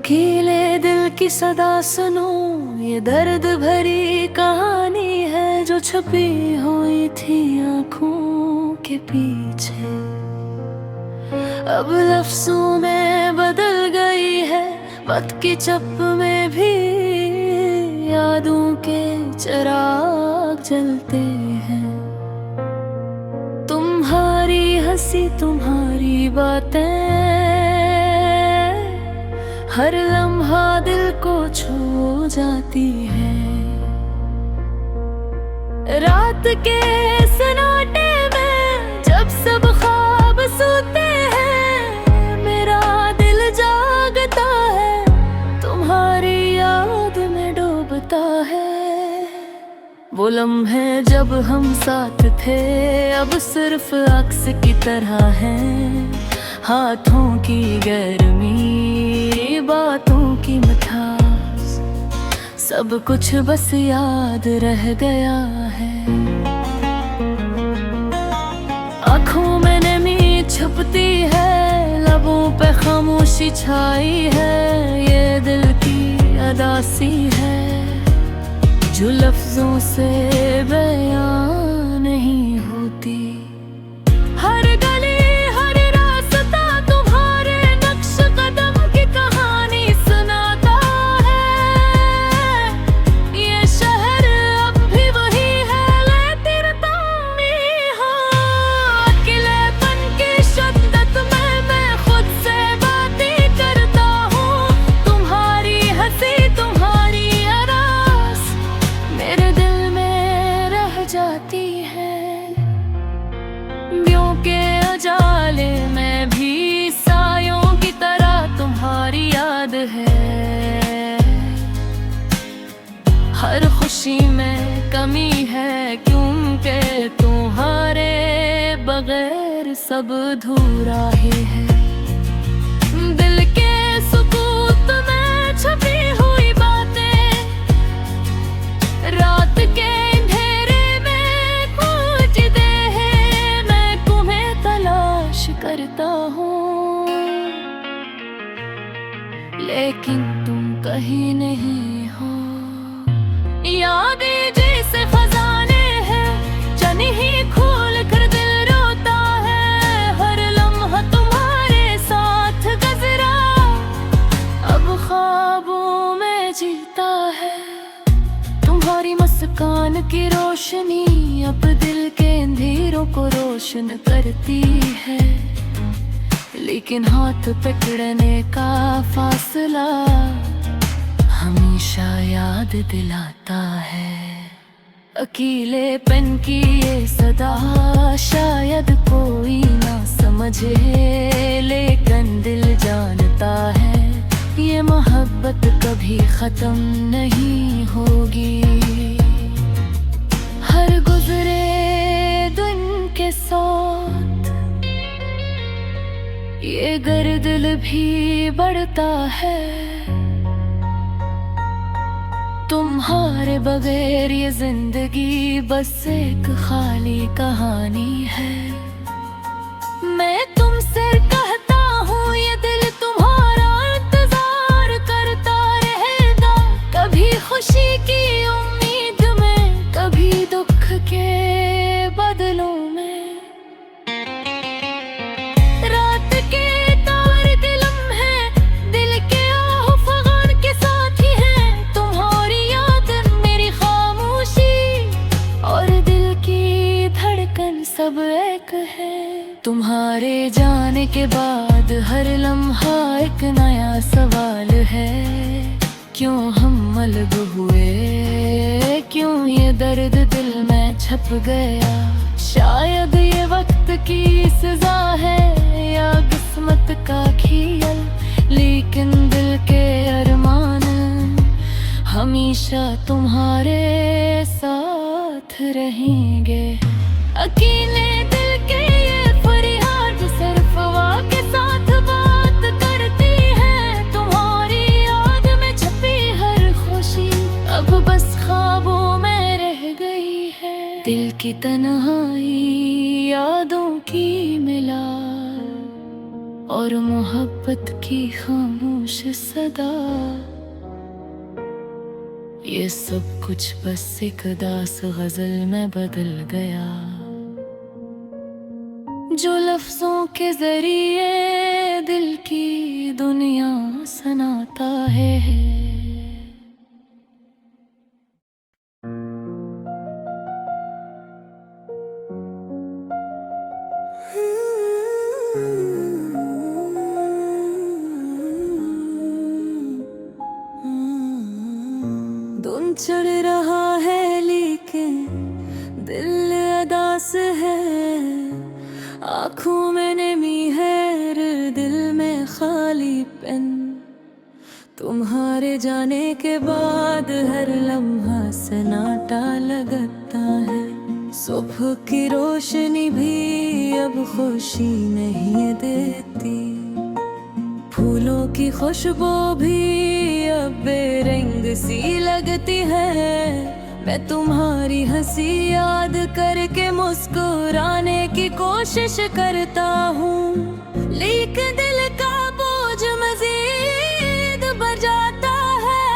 अकेले दिल की सदा सुनो, ये दर्द भरी कहानी है जो छुपी हुई थी आँखों के पीछे। अब लफ्जों में बदल गई है, वक्त की चप में भी यादों के चिराग जलते हैं। तुम्हारी हंसी तुम्हारी बातें हर लम्हा दिल को छू जाती है। रात के सन्नाटे में जब सब ख्वाब सोते हैं, मेरा दिल जागता है, तुम्हारी याद में डूबता है। वो लम्हे जब हम साथ थे अब सिर्फ अक्स की तरह हैं। हाथों की गर्मी, बातों की मिठास, सब कुछ बस याद रह गया है। आँखों में नमी छुपती है, लबों पे खामोशी छाई है। ये दिल की अदासी है जो लफ्जों से बयां नहीं होती। हर गली हर रास्ता तुम्हारे नक्श कदम की कहानी सुनाता है। ये शहर अब भी वही है, लेती रतामी हो। अकेलेपन की शिद्दत में मैं खुद से बातें करता हूँ। तुम्हारी हंसी तुम्हारी आवाज़ मेरे दिल में रह जाती है। ब्यों के उजाले में भी सायों की तरह तुम्हारी याद है। हर खुशी में कमी है, क्योंकि तुम्हारे बगैर सब अधूरा ही है। दिल के सुकूत में छुपी हुई बातें रात के अंधेरे में खोजते हैं। मैं तुम्हें तलाश करता हूँ, लेकिन तुम कहीं नहीं हो। यादें जैसे खजाने हैं, चन ही खोल कर दिल रोता है। हर लम्हा तुम्हारे साथ गुज़रा अब ख्वाबों में जीता है। तुम्हारी मुस्कान की रोशनी अब दिल के अंधेरों को रोशन करती है। लेकिन हाथ पकड़ने का फासला हमेशा याद दिलाता है। अकेलेपन की ये सदा शायद कोई ना समझे, लेकिन दिल जानता है ये मोहब्बत कभी खत्म नहीं होगी। हर गुजरे दिन के साथ ये दर्द दिल भी बढ़ता है। तुम्हारे बगैर ये जिंदगी बस एक खाली कहानी है। मैं तुमसे कहता हूँ ये दिल तुम्हारा इंतजार करता रहेगा। कभी खुशी की उम्मीद में, कभी दुख के बदलों में। रात के तार के लम्हे दिल के आहो फगान के साथ ही हैं। तुम्हारी याद मेरी खामोशी और दिल की धड़कन सब एक है। तुम्हारे जाने के बाद हर लम्हा एक नया सवाल है। क्यों हम अलग हुए, क्यों ये दर्द दिल में छप गया। शायद ये वक्त की सजा है या किस्मत का खेल, लेकिन दिल के अरमान हमेशा तुम्हारे साथ रहेंगे। अकेले दिल के ये फरियाद सिर्फ हवा के साथ बात करती है। तुम्हारी याद में छपी हर खुशी अब बस ख्वाबों में रह गई है। दिल की तन्हाई यादों की मिला और मोहब्बत की खामोश सदा। ये सब कुछ बस एक दास गजल में बदल गया, जो लफ्जों के जरिए दिल की दुनिया सुनाता है। धुन चढ़ रहा है लेकिन दिल अदास है, आँखों में नमी है दिल में खालीपन। तुम्हारे जाने के बाद हर लम्हा सन्नाटा लगता है, सुबह की रोशनी भी अब खुशी नहीं देती, फूलों की खुशबू भी अब बेरंग सी लगती है। मैं तुम्हारी हंसी याद करके मुस्कुराने की कोशिश करता हूँ, लेकिन दिल का बोझ मजीद बढ़ जाता है।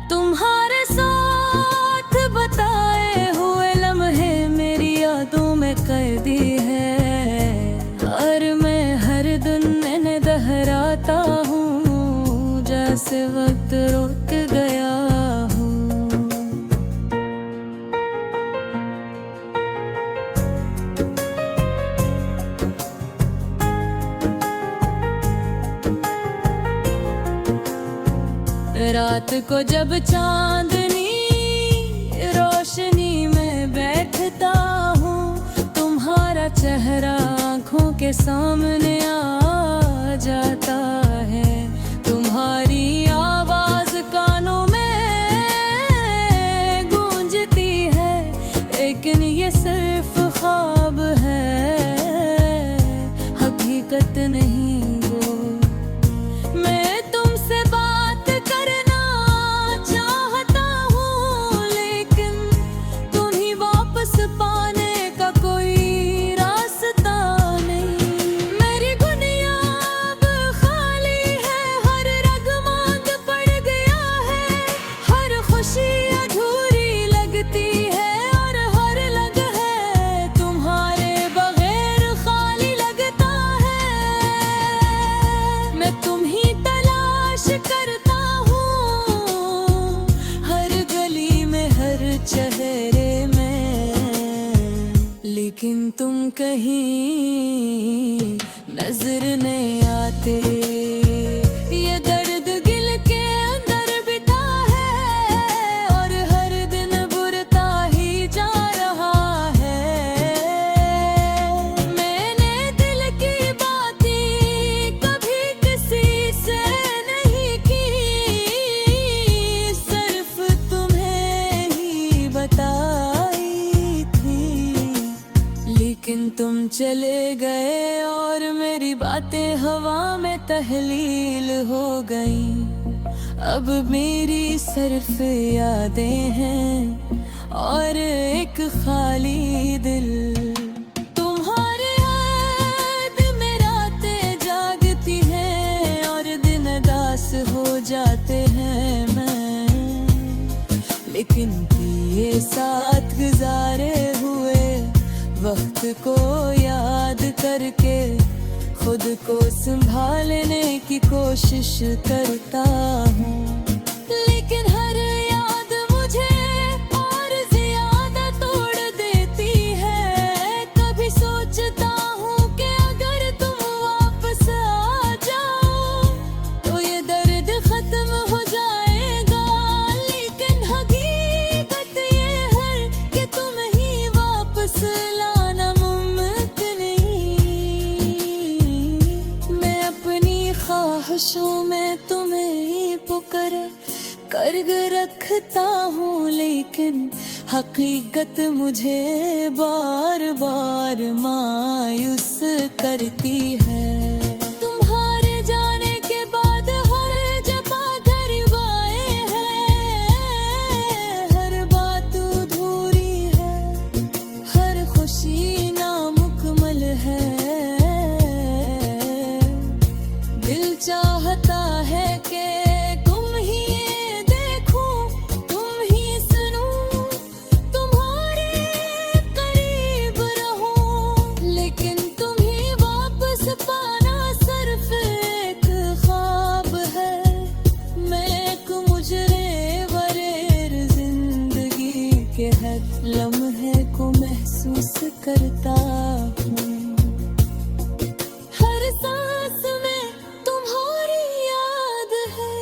तुम्हारे साथ बताए हुए लम्हे मेरी यादों में कैदी है, हर दिन मैंने दोहराता हूँ जैसे वक्त रुक गया हूँ। रात को जब चांदनी रोशनी में बैठता हूँ, तुम्हारा चेहरा आँखों के सामने आ जाता है, तुम्हारी आवाज कानों में गूंजती है, लेकिन ये सिर्फ ख्वाब है, हकीकत नहीं वो। मैं तुमसे बात करना चाहता हूँ, लेकिन तुम्हीं वापस पाने का कोई रास्ता नहीं। मेरी दुनिया अब खाली है, हर रगमांद पड़ गया है, हर खुशी अधूरी लगती है और हर लम्हा तुम्हारे बगैर खाली लगता है। मैं तुम्हीं तलाश करता हूँ, हर गली में हर चेहरे में, लेकिन तुम कहीं नजर नहीं आते। ये दर्द दिल के अंदर बिता है और हर दिन बुरता ही जा रहा है। मैंने दिल की बातें कभी किसी से नहीं की, सिर्फ तुम्हें ही बताई थी, लेकिन तुम चले गए और मेरी बातें हवा में तहलील हो गई। अब मेरी सिर्फ यादें हैं और एक खाली दिल। तुम्हारे याद में रातें जागती हैं और दिन उदास हो जाते हैं मैं, लेकिन ये साथ गुजारे हुए वक्त को याद करके खुद को संभालने की कोशिश करता हूँ, लेकिन हर याद मुझे और ज्यादा तोड़ देती है। कभी सोचता हूँ कि अगर तुम वापस आ जाओ तो ये दर्द खत्म हो जाएगा, लेकिन हकीकत ये है कि तुम ही वापस लाना मुमकिन नहीं। मैं अपनी ख्वाहिशों में तुम्हें ही पुकार कर रखता हूँ, लेकिन हकीकत मुझे बार बार मायूस करती है। तुम्हारे जाने के बाद हर जगह दरवाए हैं, हर बात अधूरी है, हर खुशी नामुकम्मल करता हूँ। हर सांस में तुम्हारी याद है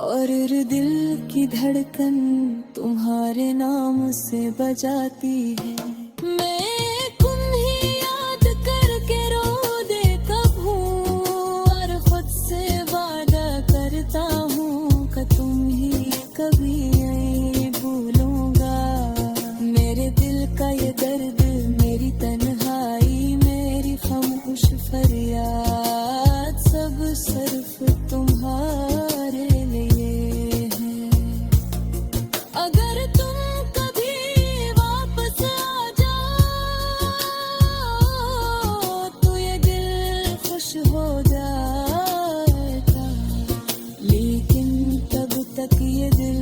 और दिल की धड़कन तुम्हारे नाम से बजाती है। मैं तुम्हें याद करके रो देता हूँ और खुद से वादा करता हूँ कि तुम ही कभी नहीं भूलूंगा। मेरे दिल का ये दर्द, मेरी तन्हाई, मेरी खामोश फरियाद, सब सिर्फ तुम्हारे लिए है। अगर तुम कभी वापस आ जाओ तो ये दिल खुश हो जाएगा, लेकिन तब तक ये दिल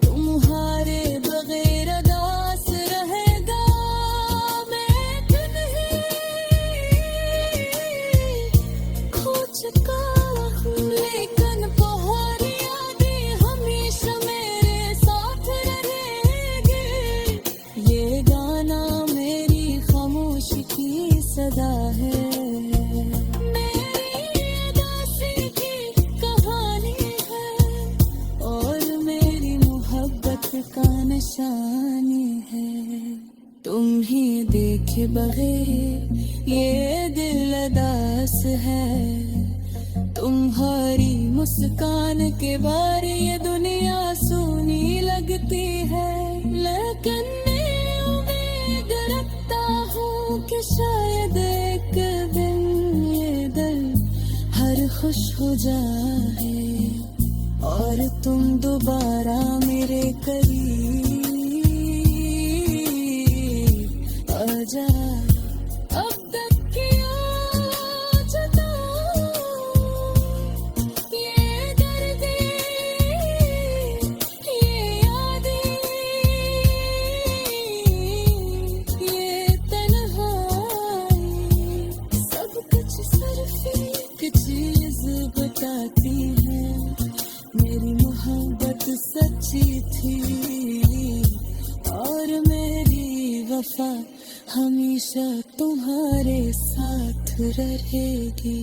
तुम्हारे बगैर अदास रहेगा। मैं तुम्हें खो चुका हूँ, लेकिन तुम्हारी यादें हमेशा मेरे साथ रहेंगी। ये गाना मेरी खामोशी की सदा है, मेरी उदासी की कहानी है और मेरी मोहब्बत का निशानी है। तुम ही देखे बगैर ये दिल अदास है, तुम्हारी मुस्कान के बारे ये दुनिया सुनी लगती है। लेकिन मैं उम्मीद रखता हूँ कि शायद एक दिन ये दिल हर खुश हो जाए और तुम दोबारा मेरे करीब आ जाओ। अब तक किया जताओ ये दर्द, ये यादें, ये तन्हाई, सब कुछ सिर्फ एक चीज बताती है, मेरी मोहब्बत सच्ची थी और मेरी वफा हमेशा तुम्हारे साथ रहेगी।